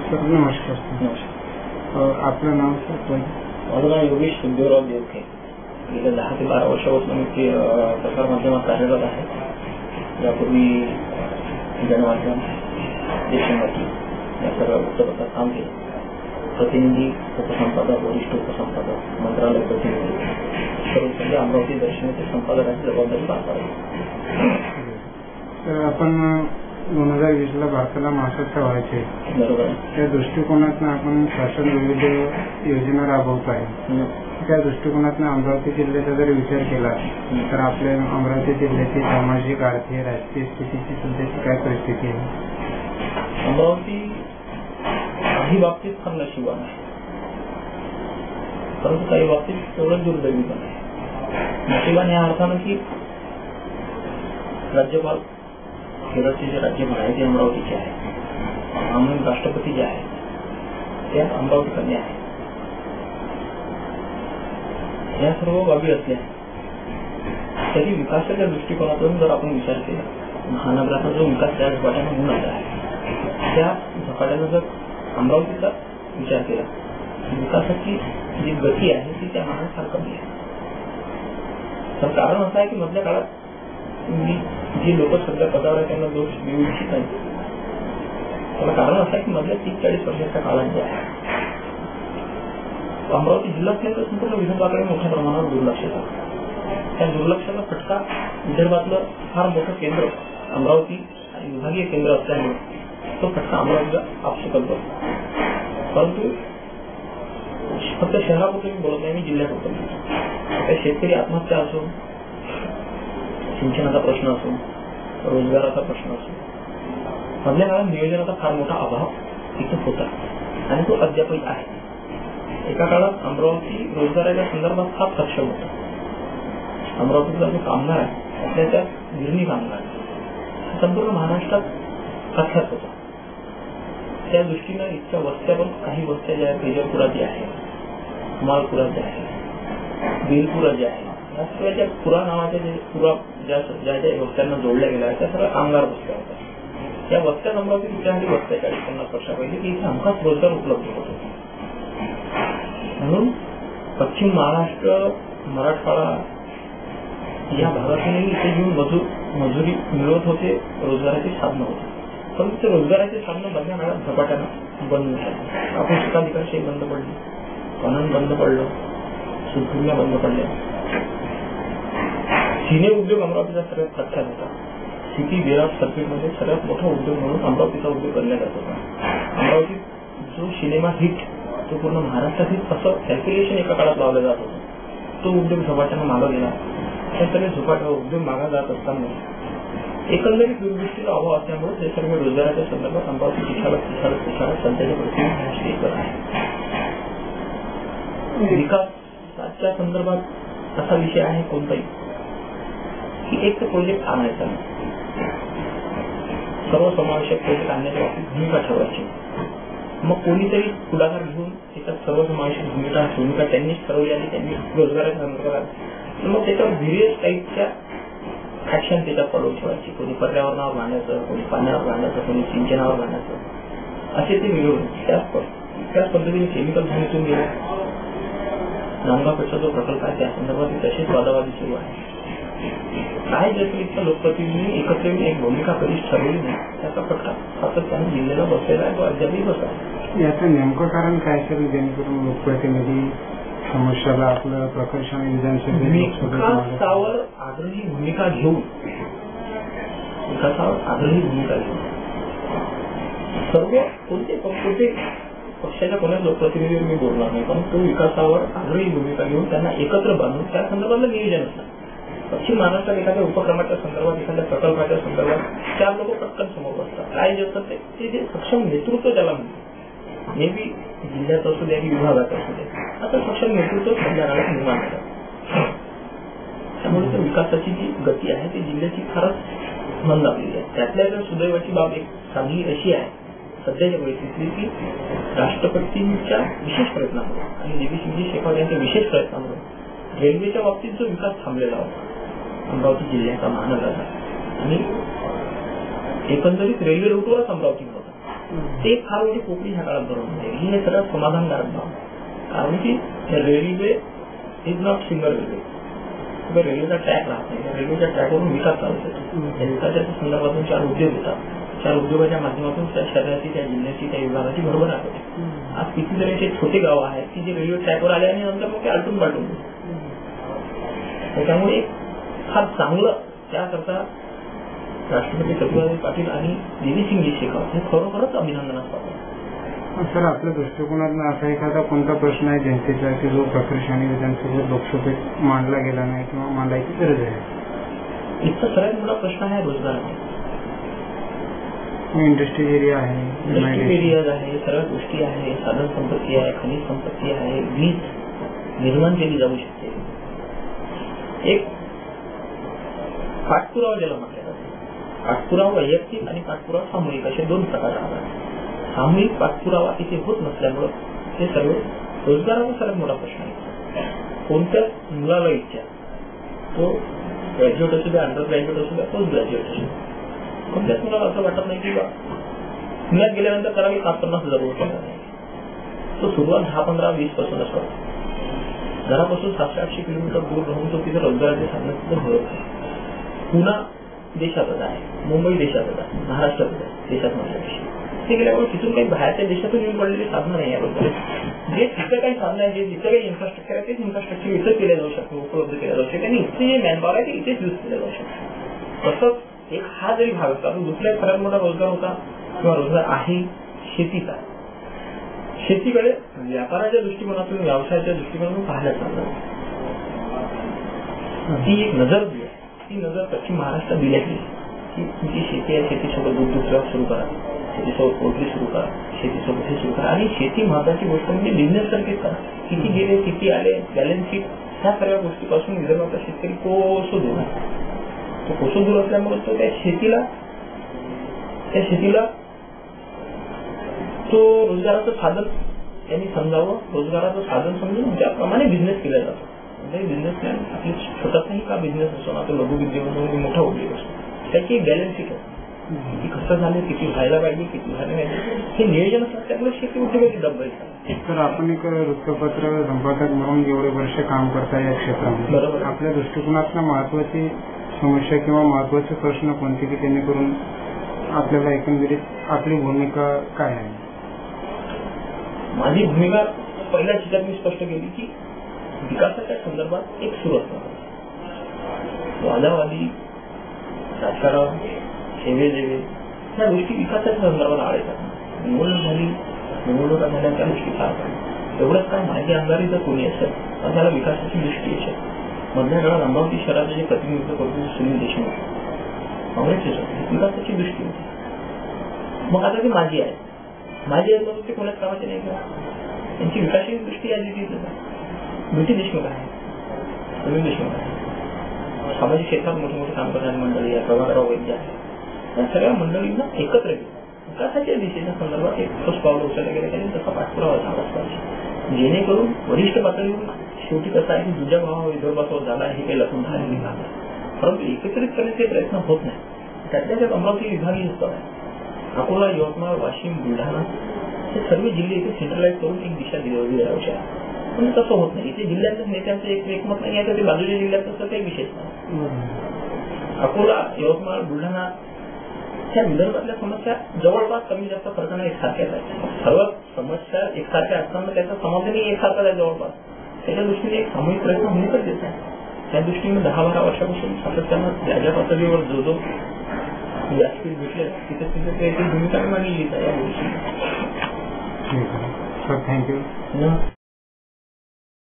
Sir नमस्कार. आपलं नाव sir? माझं नाव योगेश सिद्धूराव देवखे. गेल्या 10 ते 12 वर्षापासून मी प्रसार माध्यमात कार्यरत आहे. यापूर्वी जनमाध्यम, देशोन्नती या सर्व वृत्तपत्रात काम केले. प्रतिनिधी, उपसंपादक, वरिष्ठ उपसंपादक, मंत्रालय प्रतिनिधी, सर्व सध्या अमरावती दर्शनाचे संपादकाची जबाबदारी पार पाडली. तर आपण 2020 ला भारताला महासत्ता व्हायचे, बरोबर. त्या दृष्टिकोनातून आपण शासन विविध योजना राबवत आहे. त्या दृष्टिकोनातून अमरावती जिल्ह्याचा जर विचार केला तर आपल्या अमरावती जिल्ह्याची सामाजिक, आर्थिक, राजकीय स्थितीची सध्याची काय परिस्थिती आहे? अमरावती काही बाबतीत फार नशिबान आहे, परंतु काही बाबतीत एवढं दुर्दैवी पण आहे. नशिबान या अर्थानं की राज्यपाल केरळचे जे राज्यपाल आहे ते अमरावतीचे आहे, म्हणून राष्ट्रपती जे आहे ते अमरावतीकडे आहे. या सर्व बाबी असल्या तरी विकासाच्या दृष्टिकोनातून जर आपण विचार केला, महानगराचा जो विकास त्या झपाट्याने होऊन आला आहे त्या झपाट्यानं जर अमरावतीचा विचार केला, विकासाची जी गती आहे ती त्या मानाने फार कमी आहे. तर कारण असं आहे की मधल्या काळात जी लोक सध्या पदावर आहे त्यांना दोष देऊ इच्छित नाही. त्याला कारण असं आहे की मधल्या 30-40 वर्षाच्या काळात जे आहे अमरावती जिल्ह्यात नाही तर संपूर्ण विदर्भाकडे मोठ्या प्रमाणावर दुर्लक्ष झालं. त्या दुर्लक्षाचा फटका विदर्भातलं फार मोठं केंद्र अमरावती आणि विभागीय केंद्र असल्यामुळे तो फटका अमरावतीला आपसुकच बसला. परंतु फक्त शहरापुरतं मी बोलत नाही, मी जिल्ह्यापुरतं बोलतो. शेतकरी आत्महत्या असो, सिंचनाचा प्रश्न असो, रोजगाराचा प्रश्न असो, मधल्या काळात नियोजनाचा फार मोठा अभाव तिथं होता आणि तो अद्यापही आहे. एका काळात अमरावती रोजगाराच्या संदर्भात फार सक्षम होता. अमरावतीचा जो कामगार आहे आपल्या त्या गिरणी कामगार संपूर्ण महाराष्ट्रात प्रख्यात होता. त्या दृष्टीनं इतक्या वस्त्या, पण काही वस्त्या ज्या तेजपुरात ज्या आहे, माळपुरात ज्या आहे, बेलपुरा ज्या आहे, या सगळ्या ज्या पुरा नावाच्या जे पुरा ज्या ज्या वस्त्यांना जोडल्या गेल्या त्या सगळ्या कामगार वस्त्या होत्या. या वस्त्या अमरावती कुठल्यासाठी वस्त्या 40-50 वर्षापैकी की इथे हमखास रोजगार उपलब्ध होतो. म्हणून पश्चिम महाराष्ट्र, मराठवाडा या भागातूनही इथे येऊन मजुरी मिळवत होते, रोजगाराची साधनं होती. पण ते रोजगाराची साधनं मधल्या काळात झपाट्यानं बंद झाली. आपण सुखाधिकारशाही बंद पडली, कॉनन बंद पडलं, सुखुर्म्या बंद पडल्या. सिने उद्योग अमरावतीचा सगळ्यात प्रख्यात होता. सिटी बेराज सर्किटमध्ये सगळ्यात मोठा उद्योग म्हणून अमरावतीचा उद्योग करण्यात येत होता. अमरावतीत जो सिनेमा हिट तो पूर्ण महाराष्ट्रातील असं कॅल्क्युलेशन एका काळात लावलं जात होतं, तो उद्योग झपाट्यानं मागं गेला. हे सगळे झपाट्यावर उद्योग मागा जात असताना एकंदरीत दुर्दृष्टीचा अभाव असल्यामुळे ते सर्व रोजगाराच्या संदर्भात अमरावती पिछाडत सध्याच्या परिस्थिती एकच आहे. विकासाच्या संदर्भात असा विषय आहे कोणताही की एक तर प्रोजेक्ट आणायचा, सर्वसमावेशक प्रोजेक्ट आणण्याच्या बाबतीत भूमिका ठरवायची. मग कोणीतरी पुढाकार घेऊन त्याच्यात सर्वसमावेशक भूमिका त्यांनीच ठरवली आणि त्यांनी रोजगाराच्या संदर्भात मग त्याच्यावर व्हेरियस टाईपच्या ऍक्शन त्याच्यात पडवून ठेवायची. कोणी पर्यावरणावर बांधायचं, कोणी पाण्यावर बांधायचं, कोणी सिंचनावर बांधायचं, असे ते मिळवून त्याच पद्धतीने केमिकल भूमीतून गेले. नांदगावचा जो प्रकल्प आहे त्या संदर्भात तशीच वादावादी सुरू आहे. काय जसं इतक्या लोकप्रतिनिधी एकत्र येऊन एक भूमिका कधीच ठरवली नाही, त्याचा फटका सातत्याने जिल्ह्याला बसलेला आहे, तो अद्यापही बसला. याचं नेमकं कारण काय असेल जेणेकरून लोकप्रतिनिधी समस्याला आपलं प्रकर्षण विकासावर आग्रही भूमिका घेऊन सर्व कोणते पक्षाच्या कोणाच लोकप्रतिनिधीवर मी बोलणार नाही, पण तो विकासावर आग्रही भूमिका घेऊन त्यांना एकत्र बांधून त्या संदर्भातलं नियोजन असणार. पश्चिम महाराष्ट्रात एखाद्या उपक्रमाच्या संदर्भात, एखाद्या प्रकल्पाच्या संदर्भात 4 लोक पटकन समोर बसतात. काय जे असतात ते जे सक्षम नेतृत्व त्याला म्हणतात, मे बी जिल्ह्यात असू द्या की विभागात असू द्या, आता सक्षम नेतृत्व सध्या काळात निर्माण झालं. त्यामुळे त्या विकासाची जी गती आहे ती जिल्ह्याची फारच मंदावलेली आहे. त्यातल्या सुदैवाची बाब एक चांगली अशी आहे सध्याच्या परिस्थितीत की राष्ट्रपतींच्या विशेष प्रयत्नामुळे आणि देवी शेखावत यांच्या विशेष प्रयत्नामुळे रेल्वेच्या बाबतीत जो विकास थांबलेला होता अमरावती जिल्ह्याचा, महानगराचा, आणि एकंदरीत रेल्वे रूटवरच अमरावती होता, ते फार मोठी पोकळी ह्या काळात भरून ही हे सगळ्यात समाधानकारक भाव. कारण की railway is not single railway, रेल्वेचा ट्रॅक राहत नाही, रेल्वेच्या ट्रॅकवरून विकास चालू होतो. त्या विकासाच्या संदर्भातून 4 उद्योग येतात, 4 उद्योगाच्या माध्यमातून त्या शहराची, त्या जिल्ह्याची, त्या विभागाची भरभराट होते. आज कितीतरी असे छोटे गाव आहेत की जे रेल्वे ट्रॅकवर आले आणि नंतर मग ते आलटून पालटून. त्याच्यामुळे फार चांगलं त्याकरता राष्ट्रपती प्रतिभाताई पाटील आणि देवी सिंग शेखावत हे खरोखरच अभिनंदनास्पद. सर, आपल्या दृष्टिकोनातून असा एखादा कोणता प्रश्न आहे जनतेचा की जो प्रकर्षाने विधानसभेत लोकसभेत मांडला गेला नाही किंवा मांडायची गरज आहे? इथचा सर्वात मोठा प्रश्न आहे रोजगार. इंडस्ट्री एरिया आहे, एरियाज आहे, सर्व गोष्टी आहे, साधन संपत्ती आहे, खनिज संपत्ती आहे, वीज निर्माण केली जाऊ शकते. एक पाठपुरावा ज्याला म्हटलं जातं, पाठपुरावा वैयक्तिक आणि पाठपुरावा सामूहिक असे 2 प्रकार राहतात. सामूहिक पाठपुरावा इथे होत नसल्यामुळं हे सर्व रोजगाराचा सर्वात मोठा प्रश्न आहे. कोणत्या मुलाला इच्छा, तो ग्रॅज्युएट असू द्या, अंडर ग्रॅज्युएट असू द्या, पोस्ट ग्रॅज्युएट असू द्या, कोणत्याच मुलाला असं वाटत नाही की पुण्यात गेल्यानंतर त्याला मी 50-50 हजार पगार नाही. तो सुरुवात 10-15-20 पासूनच करतो. घरापासून 700-800 किलोमीटर दूर राहून तो तिथे रोजगाराचे साधन सुद्धा मिळत नाही. पुणे देशातच आहे, मुंबई देशातच आहे, महाराष्ट्रातच आहे, देशात म्हटल्यापेक्षा ते गेल्यामुळे तिथून काही बाहेरच्या देशातून येऊन पडलेली साधनं नाही आहे. जे तिथं काही साधनं आहे, जिथं काही इन्फ्रास्ट्रक्चर आहे तेच इन्फ्रास्ट्रक्चर इथं केलं जाऊ शकतं, उपलब्ध केलं जाऊ शकते आणि इथे जे मॅनपॉवर आहे ते इथेच यूज केलं जाऊ शकतं. तसंच एक हा जरी भाग होता, पण दुसरा एक सर्वात मोठा रोजगार होता किंवा रोजगार आहे शेतीचा. शेतीकडे व्यापाराच्या दृष्टिकोनातून, व्यवसायाच्या दृष्टिकोनातून पाहायला चाललं. ती एक नजर दिली, ती नजर पश्चिम महाराष्ट्रात दिली की तुमची शेती आहे, शेतीसोबत दूध सेवा सुरू करा, शेतीसोबत पोल्ट्री सुरू करा, शेतीसोबत हे सुरू करा. आणि शेती महत्वाची गोष्ट म्हणजे बिझनेस सारखीच करा. किती गेले, किती आले, बॅलन्स शीट, ह्या सगळ्या गोष्टीपासून विदर्भाचा शेतकरी कोसो दूर आहे. तो कोसो दूर असल्यामुळे तो त्या शेतीला तो रोजगाराचं साधन त्यांनी समजावं, रोजगाराचं साधन समजून त्याप्रमाणे बिझनेस केला जातो. म्हणजे बिझनेसमॅन आपली छोटासाही का बिझनेस असो ना, तो लघु उद्योग मोठा उद्योग असतो, त्याची बॅलन्स शीट असते. किती कसं झाले, किती व्हायला पाहिजे, किती व्हायला पाहिजे हे नियोजन असतात. त्यामुळे शेती उद्योगाची दबाई. तर आपण एक वृत्तपत्र संपादक म्हणून एवढे वर्ष काम करता या क्षेत्रामध्ये, बरोबर, आपल्या दृष्टिकोनातून महत्वाची समस्या किंवा महत्वाचे प्रश्न कोणते की जेणेकरून आपल्याला एकंदरीत आपली भूमिका काय आहे? माझी भूमिका पहिल्या चित्रात मी स्पष्ट केली की विकासाच्या संदर्भात एक सुरू असणार. वादावादी, राजकारण, सेवेदेवे ह्या गोष्टी विकासाच्या संदर्भात आढळतात. निवडणुका झाल्या त्या गोष्टी पाहतात. एवढंच काय, माझे आमदारी जर कोणी असेल तर त्याला विकासाची दृष्टी असेल. मधल्या काळात अमरावती शहराचे जे प्रतिनिधित्व करतो सुनील देशमुख काँग्रेसचे विकासाची दृष्टी होती. मग आता ती माझी आहे, माझी आहे म्हणून ते कोणाच कामाचे नाही किंवा त्यांची विकासाची दृष्टी या दिवशी मोठी देशमुख आहे, सुनील देशमुख आहे. सामाजिक क्षेत्रात मोठे मोठे काम करणारी मंडळी आहे, प्रभाकरराव वैद्य आहे. या सगळ्या मंडळींना एकत्र घेऊन विकासाच्या दिशेच्या संदर्भात एक ठोस पावलं उचललं गेलं त्यांनी तसा पाठपुरावा झालाच पाहिजे. जेणेकरून वरिष्ठ पातळीवर शेवटी कसं आहे की दुसऱ्या भावा विदर्भासोबत झाला हे काही लसून झालेली नाही, परंतु एकत्रित करण्याचे प्रयत्न होत नाही. त्यातल्या त्यात अमरावती विभागीय स्तर आहे. अकोला, यवतमाळ, वाशिम, बुलढाणा हे सर्व जिल्हे इथे सेंट्रलाइज करून एक दिशा दिली जायची आहे. पण तसं होत नाही. इथे जिल्ह्यातल्या नेत्यांचं एकमत नाही आहे तर ते बाजूच्या जिल्ह्यात तसं काही विशेष नाही. अकोला, यवतमाळ, बुलढाणा ह्या विदर्भातल्या समस्या जवळपास कमी जास्त फरकाने एकसारख्याच आहेत. सर्व समस्या एकसारख्या असताना त्याचा समाधानही एकसारखाच आहे जवळपास. त्याच्या दृष्टीने एक सामूहिक प्रयत्न होणे गरजेचं आहे. त्या दृष्टीने 10-12 वर्षापासून सातत्यानं राज्य पातळीवर जो व्यासपीठ भेटले तिथे त्याची भूमिका मांडलेली आहे या गोष्टी. थँक्यू.